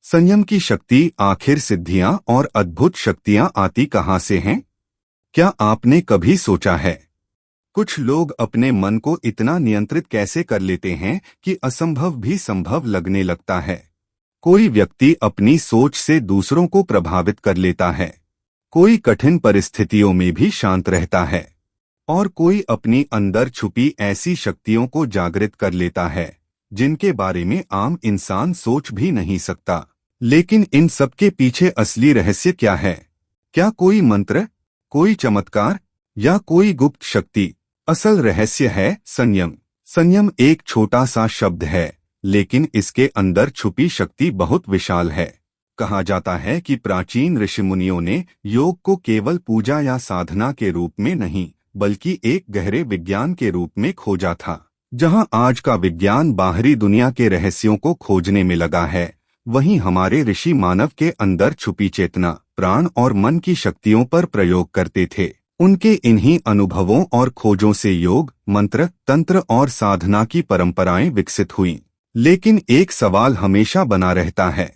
संयम की शक्ति, आखिर सिद्धियां और अद्भुत शक्तियां आती कहां से हैं? क्या आपने कभी सोचा है? कुछ लोग अपने मन को इतना नियंत्रित कैसे कर लेते हैं कि असंभव भी संभव लगने लगता है। कोई व्यक्ति अपनी सोच से दूसरों को प्रभावित कर लेता है, कोई कठिन परिस्थितियों में भी शांत रहता है, और कोई अपनी अंदर छुपी ऐसी शक्तियों को जागृत कर लेता है जिनके बारे में आम इंसान सोच भी नहीं सकता। लेकिन इन सब के पीछे असली रहस्य क्या है? क्या कोई मंत्र, कोई चमत्कार या कोई गुप्त शक्ति? असल रहस्य है संयम। संयम एक छोटा सा शब्द है, लेकिन इसके अंदर छुपी शक्ति बहुत विशाल है। कहा जाता है कि प्राचीन ऋषिमुनियों ने योग को केवल पूजा या साधना के रूप में नहीं, बल्कि एक गहरे विज्ञान के रूप में खोजा था। जहां आज का विज्ञान बाहरी दुनिया के रहस्यों को खोजने में लगा है, वहीं हमारे ऋषि मानव के अंदर छुपी चेतना, प्राण और मन की शक्तियों पर प्रयोग करते थे। उनके इन्हीं अनुभवों और खोजों से योग, मंत्र, तंत्र और साधना की परंपराएं विकसित हुईं। लेकिन एक सवाल हमेशा बना रहता है,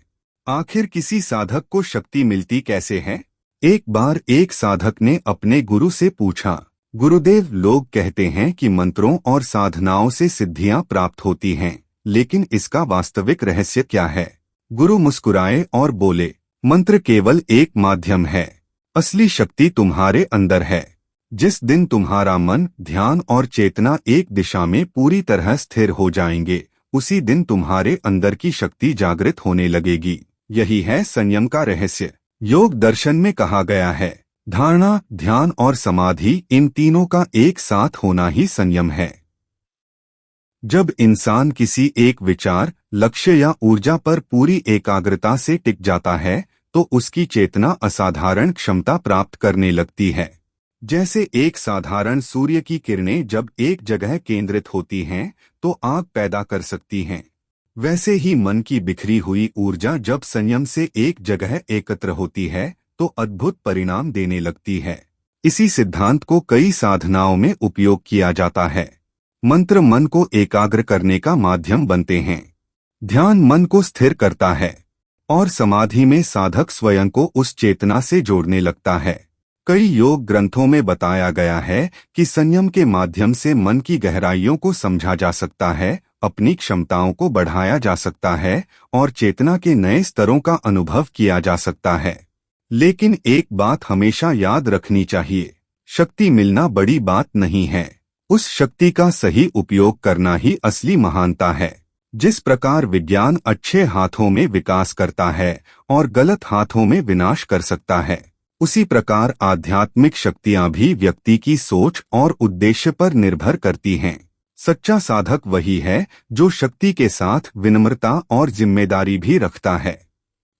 आखिर किसी साधक को शक्ति मिलती कैसे है? एक बार एक साधक ने अपने गुरु से पूछा, गुरुदेव, लोग कहते हैं कि मंत्रों और साधनाओं से सिद्धियां प्राप्त होती हैं, लेकिन इसका वास्तविक रहस्य क्या है? गुरु मुस्कुराए और बोले, मंत्र केवल एक माध्यम है, असली शक्ति तुम्हारे अंदर है। जिस दिन तुम्हारा मन, ध्यान और चेतना एक दिशा में पूरी तरह स्थिर हो जाएंगे, उसी दिन तुम्हारे अंदर की शक्ति जागृत होने लगेगी। यही है संयम का रहस्य। योग दर्शन में कहा गया है, धारणा, ध्यान और समाधि, इन तीनों का एक साथ होना ही संयम है। जब इंसान किसी एक विचार, लक्ष्य या ऊर्जा पर पूरी एकाग्रता से टिक जाता है, तो उसकी चेतना असाधारण क्षमता प्राप्त करने लगती है। जैसे एक साधारण सूर्य की किरणें जब एक जगह केंद्रित होती हैं, तो आग पैदा कर सकती हैं, वैसे ही मन की बिखरी हुई ऊर्जा जब संयम से एक जगह एकत्र होती है, तो अद्भुत परिणाम देने लगती है। इसी सिद्धांत को कई साधनाओं में उपयोग किया जाता है। मंत्र मन को एकाग्र करने का माध्यम बनते हैं, ध्यान मन को स्थिर करता है, और समाधि में साधक स्वयं को उस चेतना से जोड़ने लगता है। कई योग ग्रंथों में बताया गया है कि संयम के माध्यम से मन की गहराइयों को समझा जा सकता है, अपनी क्षमताओं को बढ़ाया जा सकता है और चेतना के नए स्तरों का अनुभव किया जा सकता है। लेकिन एक बात हमेशा याद रखनी चाहिए, शक्ति मिलना बड़ी बात नहीं है, उस शक्ति का सही उपयोग करना ही असली महानता है। जिस प्रकार विज्ञान अच्छे हाथों में विकास करता है और गलत हाथों में विनाश कर सकता है, उसी प्रकार आध्यात्मिक शक्तियां भी व्यक्ति की सोच और उद्देश्य पर निर्भर करती हैं। सच्चा साधक वही है जो शक्ति के साथ विनम्रता और जिम्मेदारी भी रखता है।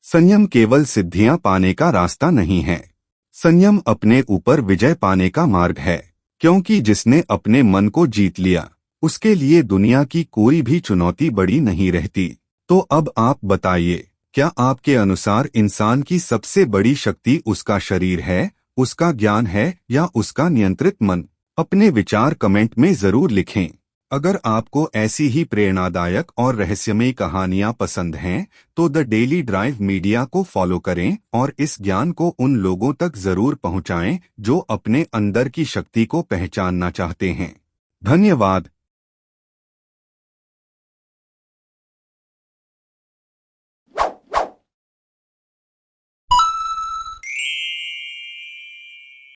संयम केवल सिद्धियां पाने का रास्ता नहीं है, संयम अपने ऊपर विजय पाने का मार्ग है, क्योंकि जिसने अपने मन को जीत लिया, उसके लिए दुनिया की कोई भी चुनौती बड़ी नहीं रहती। तो अब आप बताइए, क्या आपके अनुसार इंसान की सबसे बड़ी शक्ति उसका शरीर है, उसका ज्ञान है या उसका नियंत्रित मन? अपने विचार कमेंट में जरूर लिखें। अगर आपको ऐसी ही प्रेरणादायक और रहस्यमयी कहानियां पसंद हैं, तो द डेली ड्राइव मीडिया को फॉलो करें और इस ज्ञान को उन लोगों तक जरूर पहुंचाएं जो अपने अंदर की शक्ति को पहचानना चाहते हैं। धन्यवाद।